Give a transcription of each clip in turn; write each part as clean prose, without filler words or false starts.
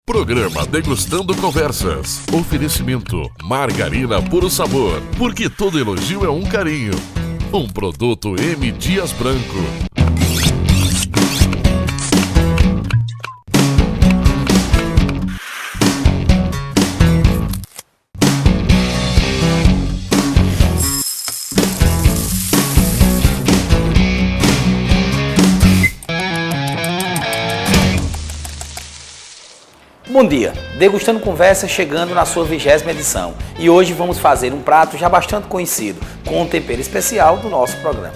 Programa Degustando Conversas. Oferecimento Margarina Puro Sabor, porque todo elogio é um carinho. Um produto M. Dias Branco. Bom dia, Degustando Conversa chegando na sua 20ª edição e hoje vamos fazer um prato já bastante conhecido, com um tempero especial do nosso programa.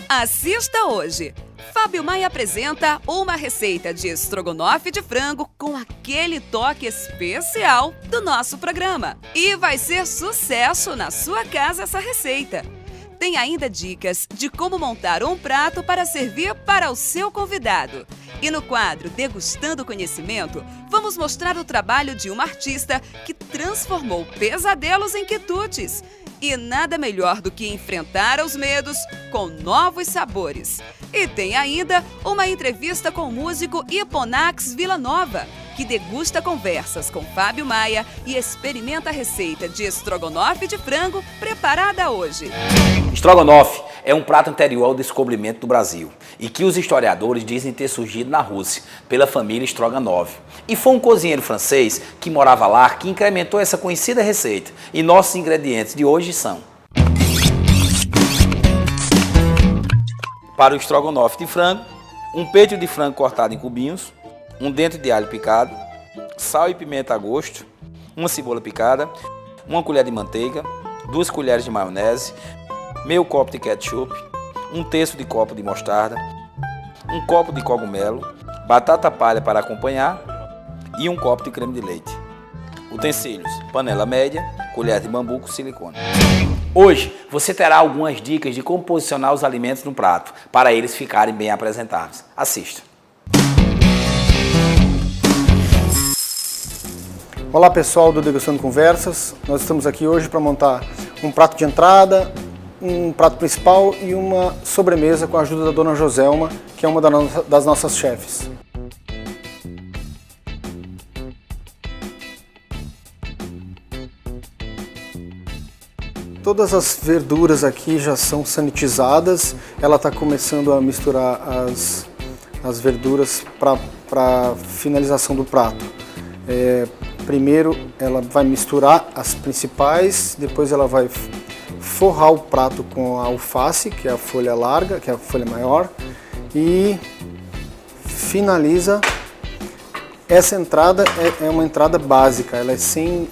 Assista hoje! Fábio Maia apresenta uma receita de estrogonofe de frango com aquele toque especial do nosso programa. E vai ser sucesso na sua casa essa receita. Tem ainda dicas de como montar um prato para servir para o seu convidado. E no quadro Degustando Conhecimento, vamos mostrar o trabalho de uma artista que transformou pesadelos em quitutes. E nada melhor do que enfrentar os medos com novos sabores. E tem ainda uma entrevista com o músico Hiponax Villanova, que degusta conversas com Fábio Maia e experimenta a receita de estrogonofe de frango preparada hoje. Estrogonofe é um prato anterior ao descobrimento do Brasil e que os historiadores dizem ter surgido na Rússia, pela família Stroganov. E foi um cozinheiro francês que morava lá que incrementou essa conhecida receita. E nossos ingredientes de hoje são: para o estrogonofe de frango, um peito de frango cortado em cubinhos, um dente de alho picado, sal e pimenta a gosto, uma cebola picada, uma colher de manteiga, 2 colheres de maionese, meio copo de ketchup, um terço de copo de mostarda, um copo de cogumelo, batata palha para acompanhar e um copo de creme de leite. Utensílios: panela média, colher de bambu com silicone. Hoje você terá algumas dicas de como posicionar os alimentos no prato para eles ficarem bem apresentáveis. Assista! Olá pessoal do Degustando Conversas, nós estamos aqui hoje para montar um prato de entrada, um prato principal e uma sobremesa com a ajuda da Dona Joselma, que é uma das nossas chefes. Todas as verduras aqui já são sanitizadas, ela está começando a misturar as verduras para finalização do prato. Primeiro ela vai misturar as principais, depois ela vai forrar o prato com a alface, que é a folha larga, que é a folha maior, e finaliza. Essa entrada é uma entrada básica, ela é sem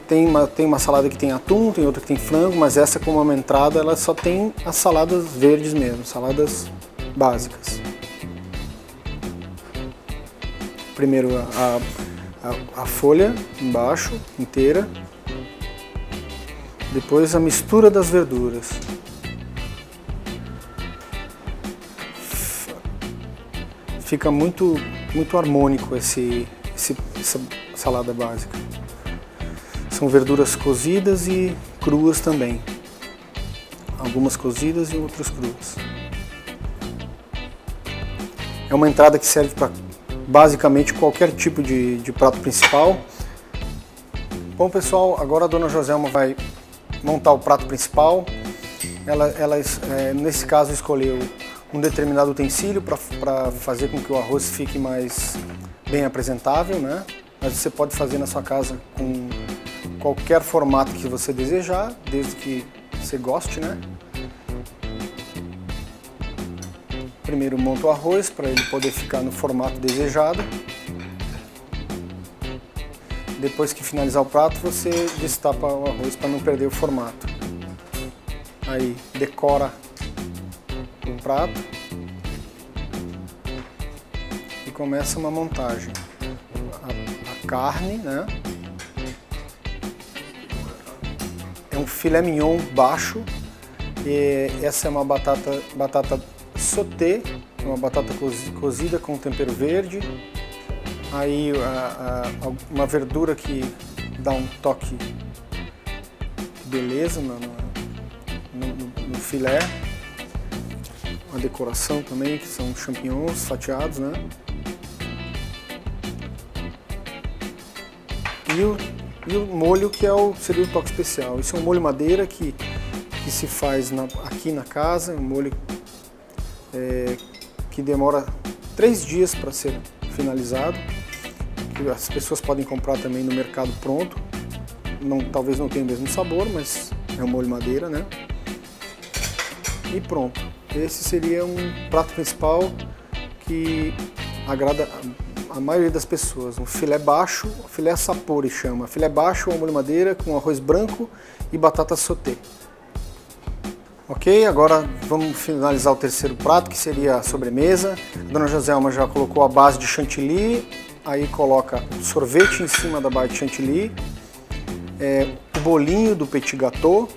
tem uma salada que tem atum, tem outra que tem frango, mas essa como uma entrada ela só tem as saladas verdes mesmo, saladas básicas. Primeiro a folha embaixo, inteira. Depois a mistura das verduras. Fica muito harmônico essa salada básica. São verduras cozidas e cruas também. Algumas cozidas e outras cruas. É uma entrada que serve para basicamente qualquer tipo de prato principal. Bom pessoal, agora a Dona Joselma vai montar o prato principal. Ela nesse caso escolheu um determinado utensílio para fazer com que o arroz fique mais bem apresentável, né? Mas você pode fazer na sua casa com qualquer formato que você desejar, desde que você goste, né? Primeiro monta o arroz para ele poder ficar no formato desejado. Depois que finalizar o prato, você destapa o arroz para não perder o formato. Aí decora o prato e começa uma montagem. A carne, né? É um filé mignon baixo. E essa é uma batata sauté, uma batata cozida com tempero verde. Aí uma verdura que dá um toque de beleza no filé. Uma decoração também, que são champignons fatiados, né? e o molho que seria o toque especial. Esse é um molho madeira que se faz aqui na casa, um molho que demora 3 dias para ser finalizado. As pessoas podem comprar também no mercado pronto. Talvez não tenha o mesmo sabor, mas é um molho madeira, né? E pronto. Esse seria um prato principal que agrada a maioria das pessoas. Um filé baixo, filé sapori chama. Filé baixo ao molho madeira com arroz branco e batata sauté. Ok, agora vamos finalizar o terceiro prato, que seria a sobremesa. A dona Joselma já colocou a base de chantilly, aí coloca sorvete em cima da base de chantilly, o bolinho do petit gâteau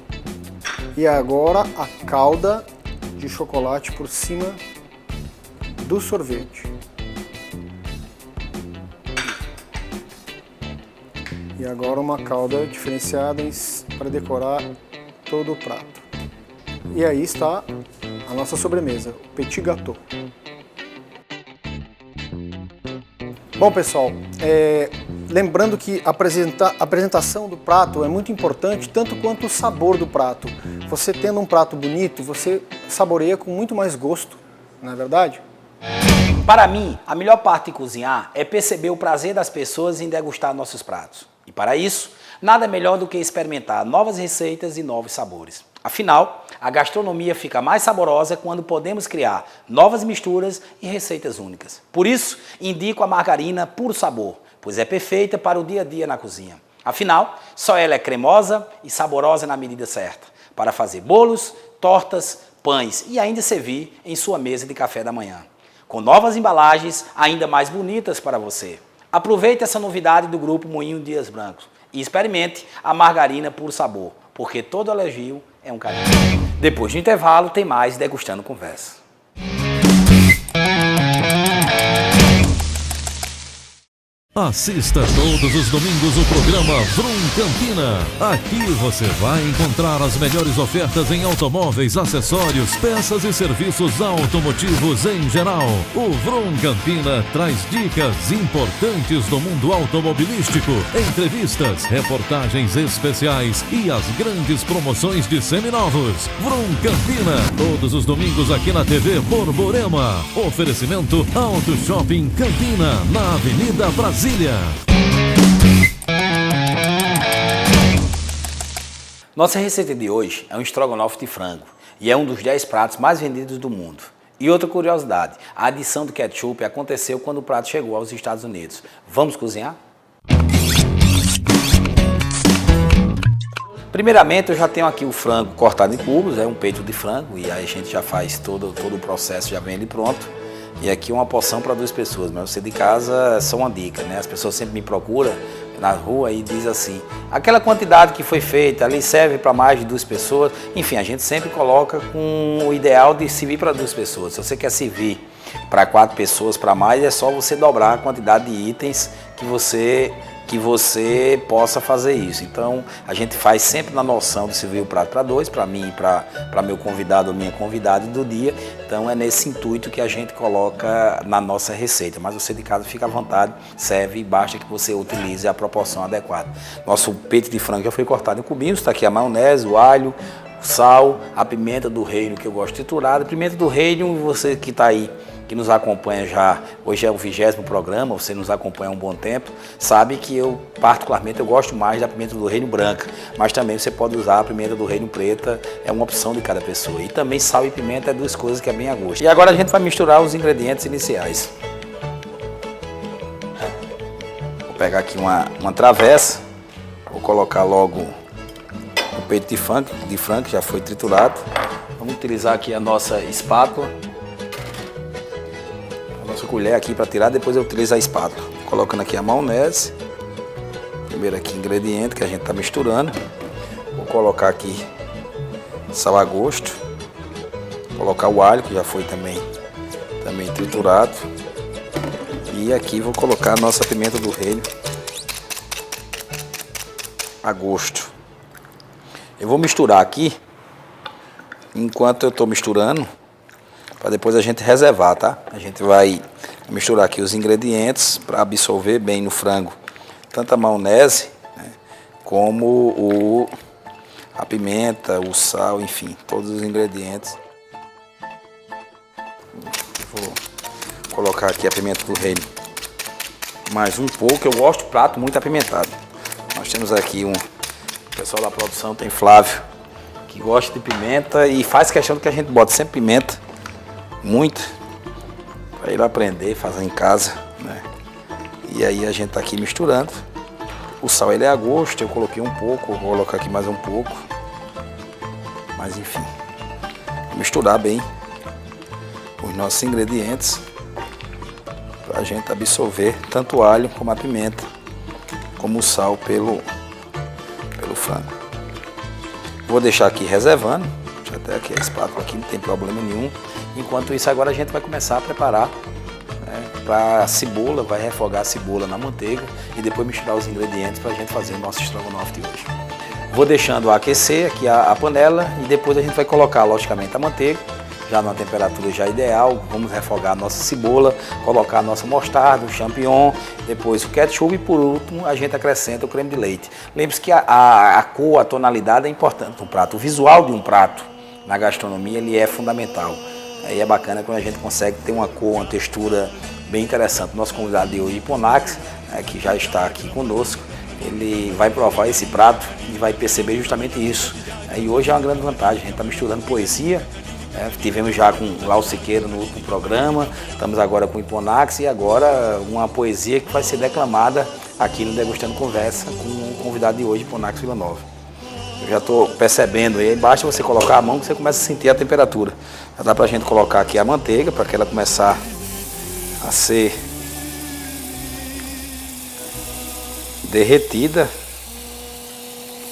e agora a calda de chocolate por cima do sorvete. E agora uma calda diferenciada para decorar todo o prato. E aí está a nossa sobremesa, o petit gâteau. Bom, pessoal, lembrando que a apresentação do prato é muito importante, tanto quanto o sabor do prato. Você tendo um prato bonito, você saboreia com muito mais gosto, não é verdade? Para mim, a melhor parte de cozinhar é perceber o prazer das pessoas em degustar nossos pratos. E para isso, nada melhor do que experimentar novas receitas e novos sabores. Afinal, a gastronomia fica mais saborosa quando podemos criar novas misturas e receitas únicas. Por isso, indico a margarina Puro Sabor, pois é perfeita para o dia a dia na cozinha. Afinal, só ela é cremosa e saborosa na medida certa, para fazer bolos, tortas, pães e ainda servir em sua mesa de café da manhã. Com novas embalagens ainda mais bonitas para você. Aproveite essa novidade do Grupo Moinho Dias Brancos e experimente a margarina Puro Sabor, porque todo elogio é um carinho. Depois do intervalo, tem mais Degustando Conversa. Assista todos os domingos o programa Vrum Campina. Aqui você vai encontrar as melhores ofertas em automóveis, acessórios, peças e serviços automotivos em geral. O Vrum Campina traz dicas importantes do mundo automobilístico, entrevistas, reportagens especiais e as grandes promoções de seminovos. Vrum Campina, todos os domingos aqui na TV Borborema. Oferecimento Auto Shopping Campina, na Avenida Brasília. Nossa receita de hoje é um estrogonofe de frango e é um dos 10 pratos mais vendidos do mundo. E outra curiosidade, a adição do ketchup aconteceu quando o prato chegou aos Estados Unidos. Vamos cozinhar? Primeiramente, eu já tenho aqui o frango cortado em cubos, é um peito de frango e aí a gente já faz todo o processo, já vem ele pronto. E aqui uma porção para 2 pessoas, mas você de casa é só uma dica, né? As pessoas sempre me procuram na rua e diz assim, aquela quantidade que foi feita ali serve para mais de 2 pessoas. Enfim, a gente sempre coloca com o ideal de servir para 2 pessoas. Se você quer servir para 4 pessoas, para mais, é só você dobrar a quantidade de itens que você possa fazer isso. Então, a gente faz sempre na noção de servir o prato para 2, para mim e para meu convidado ou minha convidada do dia. Então, é nesse intuito que a gente coloca na nossa receita. Mas você de casa fica à vontade, serve e basta que você utilize a proporção adequada. Nosso peito de frango já foi cortado em cubinhos, está aqui a maionese, o alho, o sal, a pimenta do reino que eu gosto triturada. Pimenta do reino, você que está aí, que nos acompanha já, hoje é o 20º programa, você nos acompanha há um bom tempo, sabe que eu particularmente eu gosto mais da pimenta do reino branca, mas também você pode usar a pimenta do reino preta, é uma opção de cada pessoa. E também sal e pimenta é 2 coisas que é bem a gosto. E agora a gente vai misturar os ingredientes iniciais. Vou pegar aqui uma travessa, vou colocar logo o peito de frango que já foi triturado. Vamos utilizar aqui a nossa espátula. Nossa colher aqui para tirar, depois eu utilizo a espátula. Colocando aqui a maionese. Primeiro aqui ingrediente que a gente está misturando. Vou colocar aqui sal a gosto. Colocar o alho que já foi também triturado. E aqui vou colocar a nossa pimenta do reino a gosto. Eu vou misturar aqui enquanto eu estou misturando, para depois a gente reservar, tá? A gente vai misturar aqui os ingredientes para absorver bem no frango, tanto a maionese como a pimenta, o sal, enfim, todos os ingredientes. Vou colocar aqui a pimenta do reino mais um pouco. Eu gosto de prato muito apimentado. Nós temos aqui o pessoal da produção, tem Flávio, que gosta de pimenta e faz questão de que a gente bota sempre pimenta, muito, para ele aprender, fazer em casa, né? E aí a gente tá aqui misturando. O sal ele é a gosto, eu coloquei um pouco, vou colocar aqui mais um pouco. Mas enfim, misturar bem os nossos ingredientes para a gente absorver tanto o alho como a pimenta, como o sal pelo frango. Vou deixar aqui reservando, deixa até aqui a espátula aqui, não tem problema nenhum. Enquanto isso, agora a gente vai começar a preparar, né, para a cebola, vai refogar a cebola na manteiga e depois misturar os ingredientes para a gente fazer o nosso estrogonofe de hoje. Vou deixando aquecer aqui a panela e depois a gente vai colocar, logicamente, a manteiga, já numa temperatura já ideal. Vamos refogar a nossa cebola, colocar a nossa mostarda, o champignon, depois o ketchup e por último a gente acrescenta o creme de leite. Lembre-se que a cor, a tonalidade é importante no prato. O visual de um prato na gastronomia ele é fundamental. Aí é bacana quando a gente consegue ter uma cor, uma textura bem interessante. Nosso convidado de hoje, Hiponax, que já está aqui conosco, ele vai provar esse prato e vai perceber justamente isso. E hoje é uma grande vantagem, a gente está misturando poesia. Tivemos já com o Lau Siqueira no último programa, estamos agora com o Hiponax e agora uma poesia que vai ser declamada aqui no Degustando Conversa com o convidado de hoje, Hiponax Villanova. Eu já estou percebendo aí, basta você colocar a mão que você começa a sentir a temperatura. Já dá para a gente colocar aqui a manteiga para que ela começar a ser derretida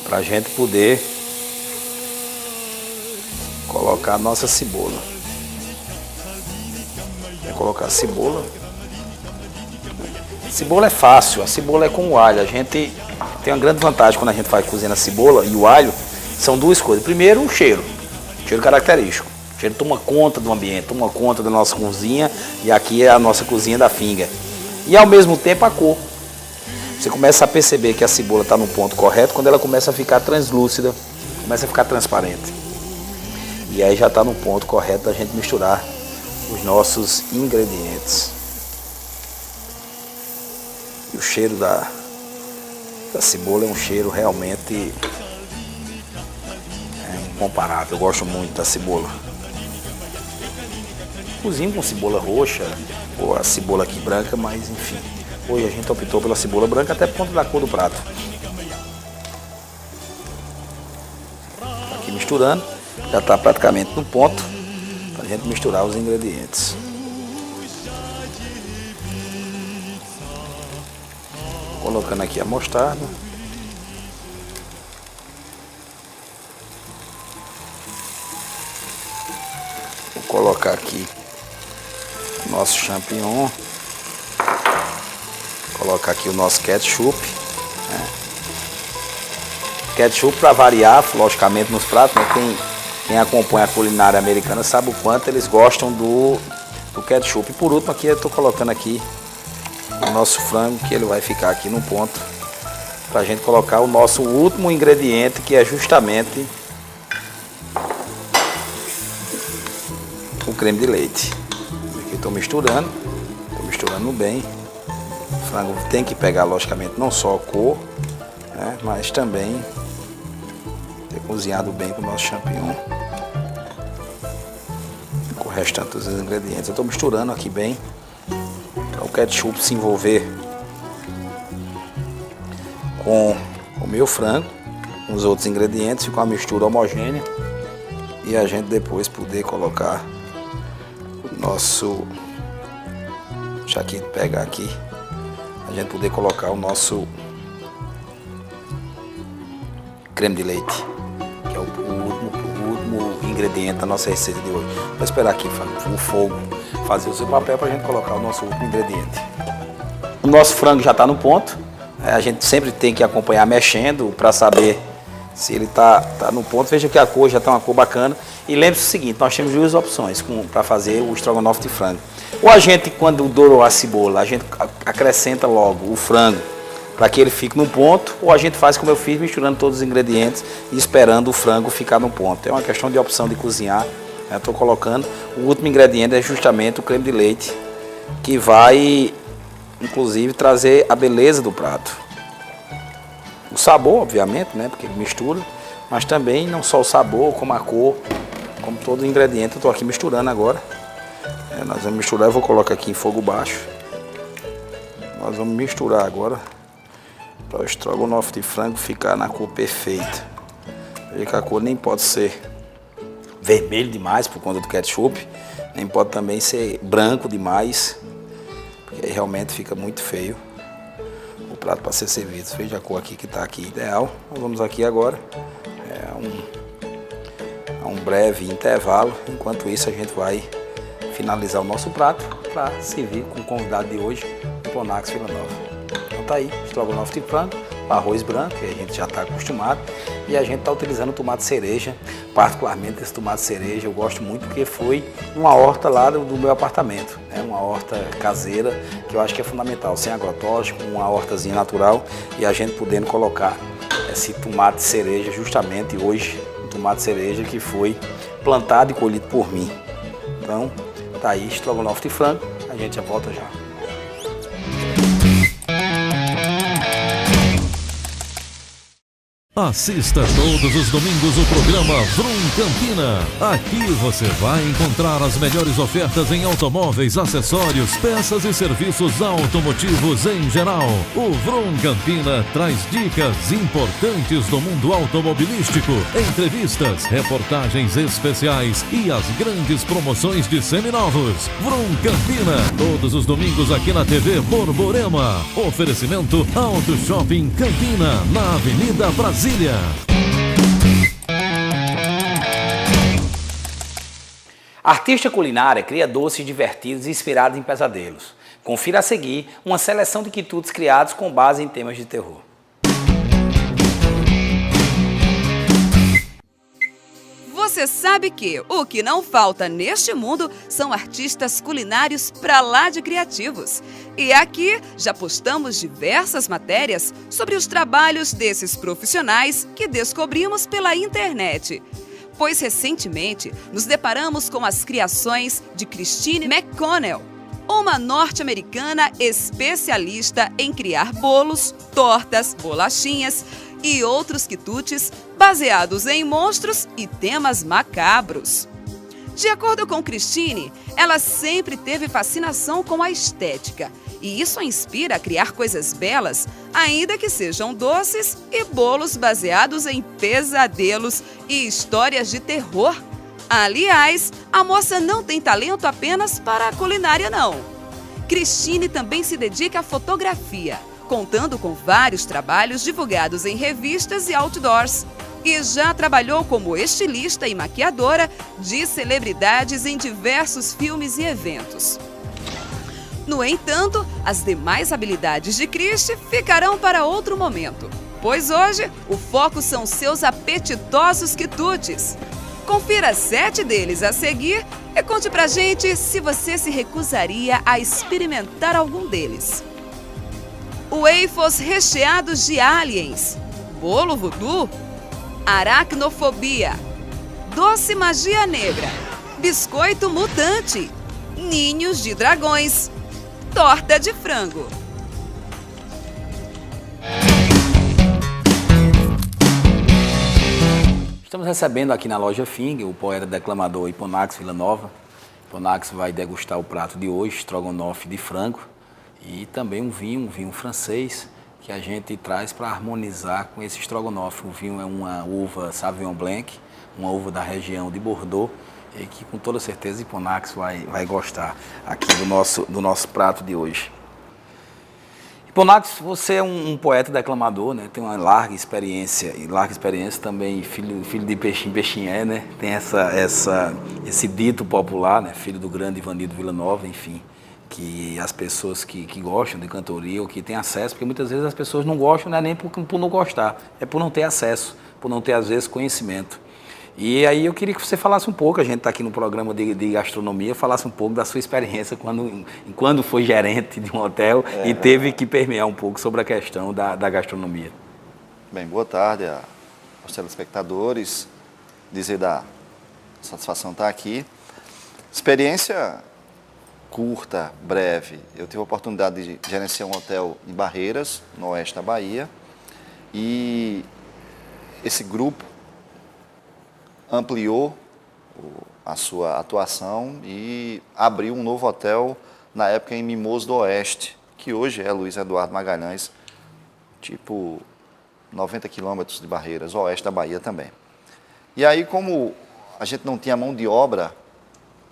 para a gente poder colocar a nossa cebola. Vou colocar a cebola. Cebola é fácil, a cebola é com o alho. A gente tem uma grande vantagem quando a gente faz cozinhar a cebola e o alho, são duas coisas. Primeiro, o cheiro característico. O cheiro toma conta do ambiente, toma conta da nossa cozinha, e aqui é a nossa cozinha da finga. E ao mesmo tempo a cor. Você começa a perceber que a cebola está no ponto correto quando ela começa a ficar translúcida, começa a ficar transparente. E aí já está no ponto correto da gente misturar os nossos ingredientes. E o cheiro da cebola é um cheiro realmente incomparável. Eu gosto muito da cebola. Cozinho com cebola roxa ou a cebola aqui branca, mas enfim. Hoje a gente optou pela cebola branca até por conta da cor do prato. Aqui misturando, já está praticamente no ponto para a gente misturar os ingredientes. Colocando aqui a mostarda. Vou colocar aqui o nosso champignon. Colocar aqui o nosso ketchup. Ketchup para variar, logicamente, nos pratos. Né? Quem acompanha a culinária americana sabe o quanto eles gostam do ketchup. E por último aqui eu estou colocando aqui o nosso frango, que ele vai ficar aqui no ponto para a gente colocar o nosso último ingrediente, que é justamente o creme de leite. Aqui estou misturando bem. O frango tem que pegar, logicamente, não só a cor, né, mas também ter cozinhado bem com o nosso champignon, com o restante dos ingredientes. Eu estou misturando aqui bem para o ketchup se envolver com o meu frango, com os outros ingredientes, ficar uma mistura homogênea e a gente depois poder colocar o nosso... Deixa aqui pegar aqui, a gente poder colocar o nosso creme de leite, que é o último ingrediente da nossa receita de hoje. Vou esperar aqui o fogo fazer o seu papel para a gente colocar o nosso último ingrediente. O nosso frango já está no ponto. A gente sempre tem que acompanhar mexendo para saber se ele está no ponto. Veja que a cor já está uma cor bacana. E lembre-se o seguinte, nós temos duas opções para fazer o estrogonofe de frango. Ou a gente, quando dourou a cebola, a gente acrescenta logo o frango para que ele fique no ponto, ou a gente faz como eu fiz, misturando todos os ingredientes e esperando o frango ficar no ponto. É uma questão de opção de cozinhar. Estou colocando. O último ingrediente é justamente o creme de leite, que vai, inclusive, trazer a beleza do prato. O sabor, obviamente, né, porque ele mistura, mas também não só o sabor, como a cor, como todo o ingrediente. Eu estou aqui misturando agora. Nós vamos misturar, eu vou colocar aqui em fogo baixo. Nós vamos misturar agora para o estrogonofe de frango ficar na cor perfeita. Veja que a cor nem pode ser vermelho demais por conta do ketchup, nem pode também ser branco demais, porque aí realmente fica muito feio o prato para ser servido. Veja a cor aqui que está aqui ideal. Nós vamos aqui agora a um breve intervalo. Enquanto isso a gente vai finalizar o nosso prato para servir com o convidado de hoje, o Hiponax Vila Nova. Então tá aí, estrogonofe de frango, arroz branco, que a gente já está acostumado, e a gente está utilizando tomate cereja. Particularmente esse tomate cereja eu gosto muito porque foi uma horta lá do meu apartamento, né? Uma horta caseira que eu acho que é fundamental, sem agrotóxico, uma hortazinha natural, e a gente podendo colocar esse tomate cereja justamente hoje, um tomate cereja que foi plantado e colhido por mim. Então tá aí, estrogonofe de frango, a gente já volta já. Assista todos os domingos o programa Vrum Campina. Aqui você vai encontrar as melhores ofertas em automóveis, acessórios, peças e serviços automotivos em geral. O Vrum Campina traz dicas importantes do mundo automobilístico, entrevistas, reportagens especiais e as grandes promoções de seminovos. Vrum Campina, todos os domingos aqui na TV Borborema. Oferecimento Auto Shopping Campina, na Avenida Brasil. Artista culinária cria doces divertidos e inspirados em pesadelos. Confira a seguir uma seleção de quitutes criados com base em temas de terror. Você sabe que o que não falta neste mundo são artistas culinários pra lá de criativos. E aqui já postamos diversas matérias sobre os trabalhos desses profissionais que descobrimos pela internet. Pois recentemente nos deparamos com as criações de Christine McConnell, uma norte-americana especialista em criar bolos, tortas, bolachinhas e outros quitutes baseados em monstros e temas macabros. De acordo com Christine, ela sempre teve fascinação com a estética e isso a inspira a criar coisas belas, ainda que sejam doces e bolos baseados em pesadelos e histórias de terror. Aliás, a moça não tem talento apenas para a culinária, não. Christine também se dedica à fotografia, contando com vários trabalhos divulgados em revistas e outdoors. E já trabalhou como estilista e maquiadora de celebridades em diversos filmes e eventos. No entanto, as demais habilidades de Christy ficarão para outro momento, pois hoje o foco são seus apetitosos quitutes. Confira 7 deles a seguir e conte pra gente se você se recusaria a experimentar algum deles. Waffles recheados de aliens, bolo voodoo, aracnofobia, doce magia negra, biscoito mutante, ninhos de dragões, torta de frango. Estamos recebendo aqui na loja Fing o poeta declamador Hiponax Vila Nova. Hiponax vai degustar o prato de hoje, estrogonofe de frango, e também um vinho francês, que a gente traz para harmonizar com esse estrogonofe. O vinho é uma uva Sauvignon Blanc, uma uva da região de Bordeaux, e que com toda certeza Hiponax vai gostar aqui do nosso prato de hoje. Hiponax, você é um poeta declamador, né? Tem uma larga experiência também, filho de peixinho, peixinho é, né? Tem esse dito popular, né? Filho do grande Ivanildo Vila Nova, enfim, que as pessoas que gostam de cantoria ou que têm acesso, porque muitas vezes as pessoas não gostam, não é nem por não gostar, é por não ter acesso, por não ter às vezes conhecimento. E aí eu queria que você falasse um pouco, a gente está aqui no programa de gastronomia, falasse um pouco da sua experiência quando foi gerente de um hotel e teve que permear um pouco sobre a questão da gastronomia. Bem, boa tarde aos telespectadores, dizer da satisfação estar aqui. Experiência curta, breve. Eu tive a oportunidade de gerenciar um hotel em Barreiras, no oeste da Bahia, e esse grupo ampliou a sua atuação e abriu um novo hotel, na época em Mimoso do Oeste, que hoje é Luiz Eduardo Magalhães, tipo 90 quilômetros de Barreiras, oeste da Bahia também. E aí, como a gente não tinha mão de obra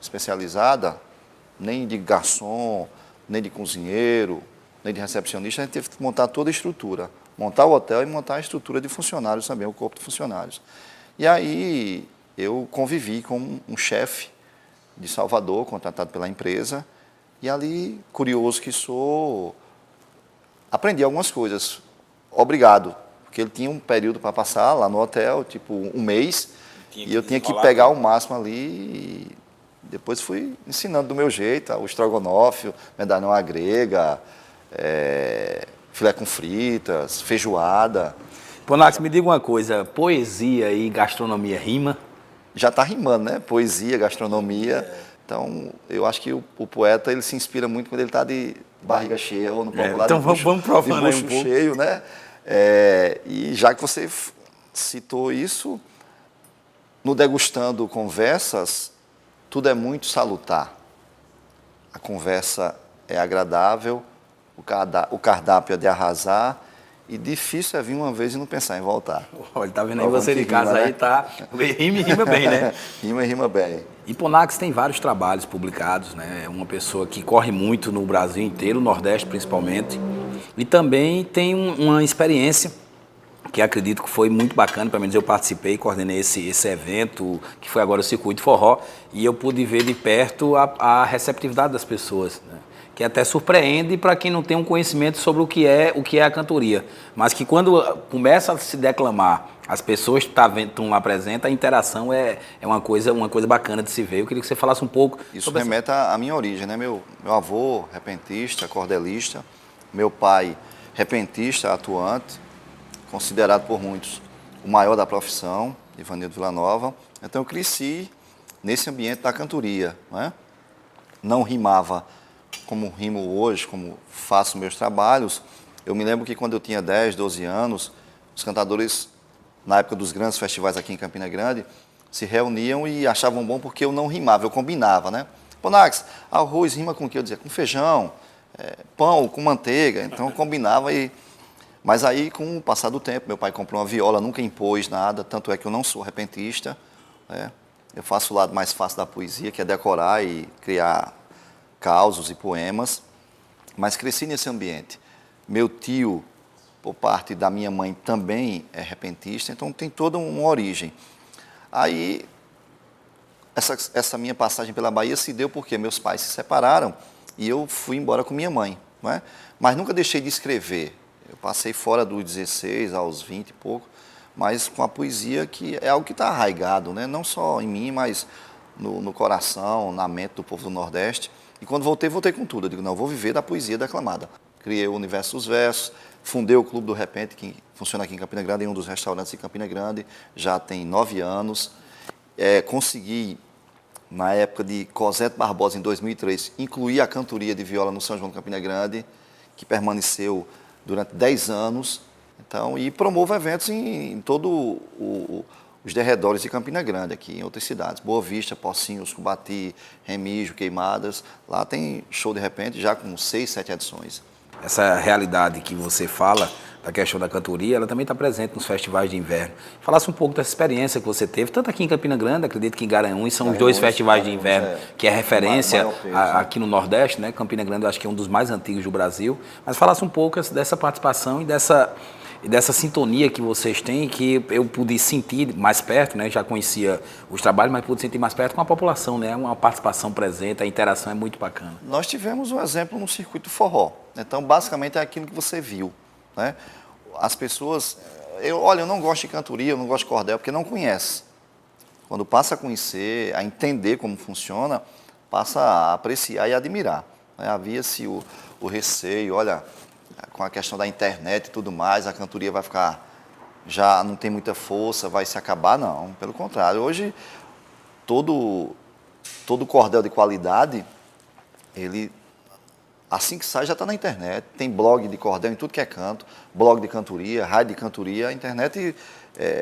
especializada, nem de garçom, nem de cozinheiro, nem de recepcionista, a gente teve que montar toda a estrutura, montar o hotel e montar a estrutura de funcionários também, o corpo de funcionários. E aí eu convivi com um chefe de Salvador, contratado pela empresa, e ali, curioso que sou, aprendi algumas coisas. Obrigado, porque ele tinha um período para passar lá no hotel, tipo um mês, e eu tinha que pegar o máximo ali, e depois fui ensinando do meu jeito, o estrogonofe, medalhão à grega, filé com fritas, feijoada. Ponax, me diga uma coisa, poesia e gastronomia rima? Já está rimando, né? Poesia, gastronomia. Então, eu acho que o poeta ele se inspira muito quando ele está de barriga cheia ou no popular então de bucho, vamos profanar de bucho um pouco. cheio, né? E já que você citou isso, no Degustando Conversas, tudo é muito salutar. A conversa é agradável, o cardápio é de arrasar, e difícil é vir uma vez e não pensar em voltar. Olha, tá vendo aí você de casa rima, aí, né? Tá... Rima bem, né? Rima bem. E Ponax tem vários trabalhos publicados, né? É uma pessoa que corre muito no Brasil inteiro, no Nordeste principalmente. E também tem uma experiência que acredito que foi muito bacana, pelo menos eu participei, coordenei esse evento, que foi agora o Circuito Forró, e eu pude ver de perto a receptividade das pessoas, né? Que até surpreende para quem não tem um conhecimento sobre o que é a cantoria. Mas que quando começa a se declamar, as pessoas que estão lá presentes, a interação é uma coisa bacana de se ver. Eu queria que você falasse um pouco. Isso remete à minha origem, né? Meu avô, repentista, cordelista, meu pai, repentista, atuante, considerado por muitos o maior da profissão, Ivanildo Villanova. Então eu cresci nesse ambiente da cantoria, né? Não rimava como rimo hoje, como faço meus trabalhos. Eu me lembro que quando eu tinha 10, 12 anos, os cantadores, na época dos grandes festivais aqui em Campina Grande, se reuniam e achavam bom porque eu não rimava, eu combinava, né? Ponax, arroz rima com o quê? Eu dizia, com feijão, pão com manteiga, então eu combinava e... Mas aí, com o passar do tempo, meu pai comprou uma viola, nunca impôs nada, tanto é que eu não sou repentista, né? Eu faço o lado mais fácil da poesia, que é decorar e criar causos e poemas, mas cresci nesse ambiente. Meu tio, por parte da minha mãe, também é repentista, então tem toda uma origem. Aí, essa minha passagem pela Bahia se deu porque meus pais se separaram e eu fui embora com minha mãe, não é? Mas nunca deixei de escrever. Eu passei fora dos 16 aos 20 e pouco, mas com a poesia que é algo que está arraigado, né? Não só em mim, mas no coração, na mente do povo do Nordeste. E quando voltei com tudo. Eu digo, não, eu vou viver da poesia declamada. Criei o Universo dos Versos, fundei o Clube do Repente, que funciona aqui em Campina Grande, em um dos restaurantes em Campina Grande, já tem 9 anos. Consegui, na época de Cosette Barbosa, em 2003, incluir a cantoria de viola no São João de Campina Grande, que permaneceu durante 10 anos. Então, e promovo eventos em todo os derredores de Campina Grande, aqui em outras cidades. Boa Vista, Pocinhos, Cubati, Remígio, Queimadas. Lá tem show de repente, já com 6, 7 edições. Essa realidade que você fala, da questão da cantoria, ela também está presente nos festivais de inverno. Falasse um pouco dessa experiência que você teve, tanto aqui em Campina Grande, acredito que em Garanhuns, são os dois festivais de inverno, que é referência aqui no Nordeste, né? Campina Grande eu acho que é um dos mais antigos do Brasil. Mas falasse um pouco dessa participação e dessa sintonia que vocês têm, que eu pude sentir mais perto, né? Já conhecia os trabalhos, mas pude sentir mais perto com a população, né? Uma participação presente, a interação é muito bacana. Nós tivemos um exemplo no Circuito Forró. Então, basicamente, é aquilo que você viu, né? As pessoas... eu não gosto de cantoria, eu não gosto de cordel, porque não conhece. Quando passa a conhecer, a entender como funciona, passa a apreciar e admirar. Havia-se o receio, olha, com a questão da internet e tudo mais, a cantoria vai ficar, já não tem muita força, vai se acabar, não. Pelo contrário, hoje todo cordel de qualidade, ele, assim que sai, já está na internet. Tem blog de cordel em tudo que é canto, blog de cantoria, rádio de cantoria. A internet,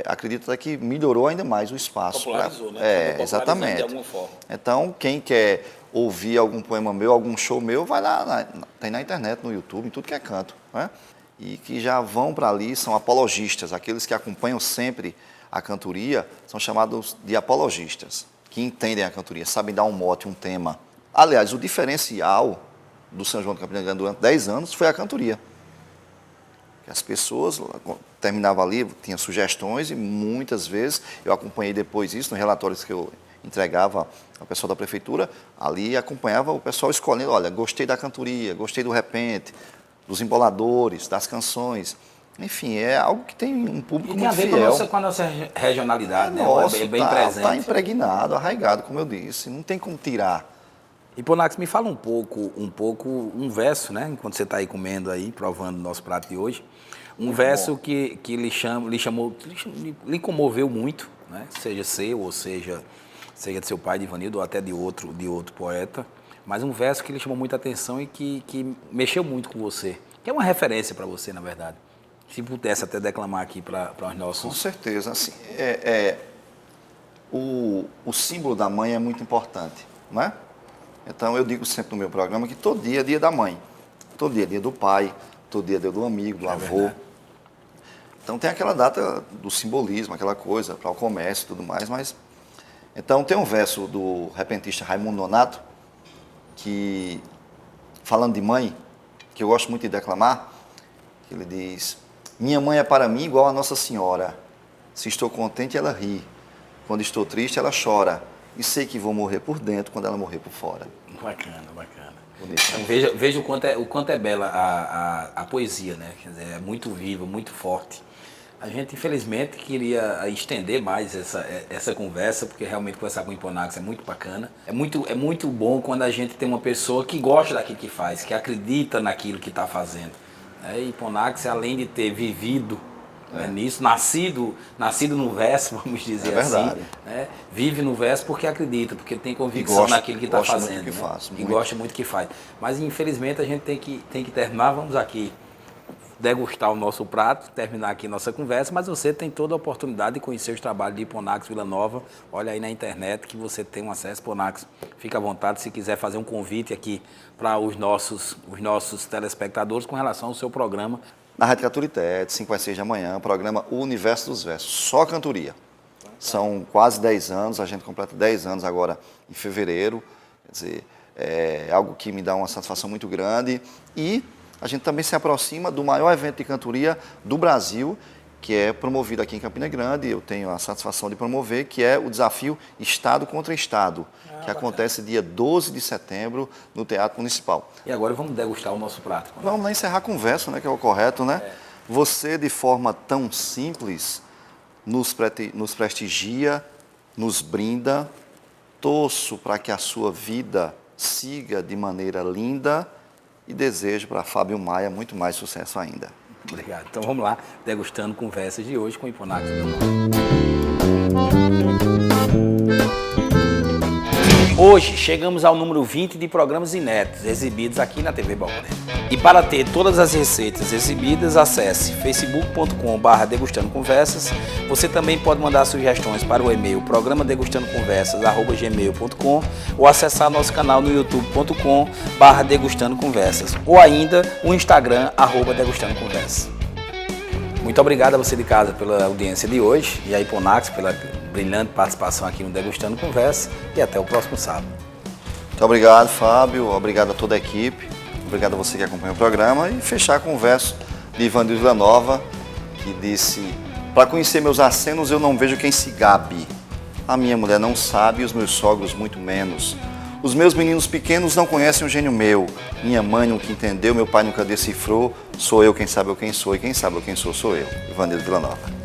acredito até que melhorou ainda mais o espaço. Popularizou, né? Exatamente. De alguma forma. Então, quem quer ouvir algum poema meu, algum show meu, vai lá, tem na internet, no YouTube, em tudo que é canto. Né? E que já vão para ali, são apologistas. Aqueles que acompanham sempre a cantoria são chamados de apologistas, que entendem a cantoria, sabem dar um mote, um tema. Aliás, o diferencial do São João de Campina Grande durante 10 anos foi a cantoria. As pessoas terminavam ali, tinha sugestões e muitas vezes eu acompanhei depois isso, nos relatórios que eu entregava ao pessoal da prefeitura, ali acompanhava o pessoal escolhendo, olha, gostei da cantoria, gostei do repente, dos emboladores, das canções. Enfim, é algo que tem um público muito fiel. E tem a ver com a nossa regionalidade, né? Nossa, É bem presente. Está impregnado, arraigado, como eu disse, não tem como tirar. E, Ponax, me fala um verso, né? Enquanto você está aí comendo aí, provando o nosso prato de hoje. Muito verso bom. que lhe comoveu muito, né? Seja seu ou seja de seu pai, de Ivanildo, ou até de outro poeta. Mas um verso que lhe chamou muita atenção e que mexeu muito com você. Que é uma referência para você, na verdade. Se pudesse até declamar aqui para os nossos... Com certeza. Assim, o símbolo da mãe é muito importante, não é? Então, eu digo sempre no meu programa que todo dia é dia da mãe. Todo dia é dia do pai, todo dia é dia do amigo, do avô. Verdade. Então, tem aquela data do simbolismo, aquela coisa para o comércio e tudo mais, mas... Então, tem um verso do repentista Raimundo Nonato, que, falando de mãe, que eu gosto muito de declamar, que ele diz: minha mãe é para mim igual a Nossa Senhora. Se estou contente, ela ri. Quando estou triste, ela chora. E sei que vou morrer por dentro quando ela morrer por fora. Bacana, bacana. Bonito. Então, veja o quanto é bela a poesia, né? Quer dizer, é muito viva, muito forte. A gente, infelizmente, queria estender mais essa conversa, porque realmente conversar com o Hiponax é muito bacana. É muito bom quando a gente tem uma pessoa que gosta daquilo que faz, que acredita naquilo que está fazendo. E Hiponax, além de ter vivido nisso, nascido no verso, vamos dizer assim, né? Vive no verso porque acredita, porque tem convicção naquilo que está fazendo. E gosta muito do que faz. Mas, infelizmente, a gente tem que terminar. Vamos aqui degustar o nosso prato, terminar aqui nossa conversa, mas você tem toda a oportunidade de conhecer os trabalhos de Hiponax Vila Nova. Olha aí na internet que você tem um acesso, Hiponax. Fica à vontade se quiser fazer um convite aqui para os nossos telespectadores com relação ao seu programa. Na Rádio Caturité, de 5 às 6 da manhã, programa O Universo dos Versos, só cantoria. São quase 10 anos, a gente completa 10 anos agora em fevereiro, quer dizer, é algo que me dá uma satisfação muito grande. E a gente também se aproxima do maior evento de cantoria do Brasil, que é promovido aqui em Campina Grande, eu tenho a satisfação de promover, que é o desafio Estado contra Estado, que acontece dia 12 de setembro no Teatro Municipal. E agora vamos degustar o nosso prato. Vamos lá encerrar a conversa, né, que é o correto, né? Você, de forma tão simples, nos prestigia, nos brinda. Torço para que a sua vida siga de maneira linda e desejo para Fábio Maia muito mais sucesso ainda. Obrigado. Então vamos lá, degustando conversas de hoje com o Hiponax. Hoje chegamos ao número 20 de programas inéditos exibidos aqui na TV Balcão. E para ter todas as receitas exibidas, acesse facebook.com/degustandoconversas. Você também pode mandar sugestões para o e-mail programadegustandoconversas@gmail.com ou acessar nosso canal no youtube.com/degustandoconversas ou ainda o Instagram @degustandoconversas. Muito obrigado a você de casa pela audiência de hoje e a Hiponax pela brilhante participação aqui no Degustando Conversa e até o próximo sábado. Muito obrigado, Fábio. Obrigado a toda a equipe. Obrigado a você que acompanha o programa. E fechar com o verso de Ivanildo Vila Nova, que disse: para conhecer meus acenos eu não vejo quem se gabe. A minha mulher não sabe e os meus sogros muito menos. Os meus meninos pequenos não conhecem o gênio meu. Minha mãe nunca entendeu, meu pai nunca decifrou. Sou eu quem sabe eu quem sou e quem sabe eu quem sou eu. Ivanildo Vila Nova.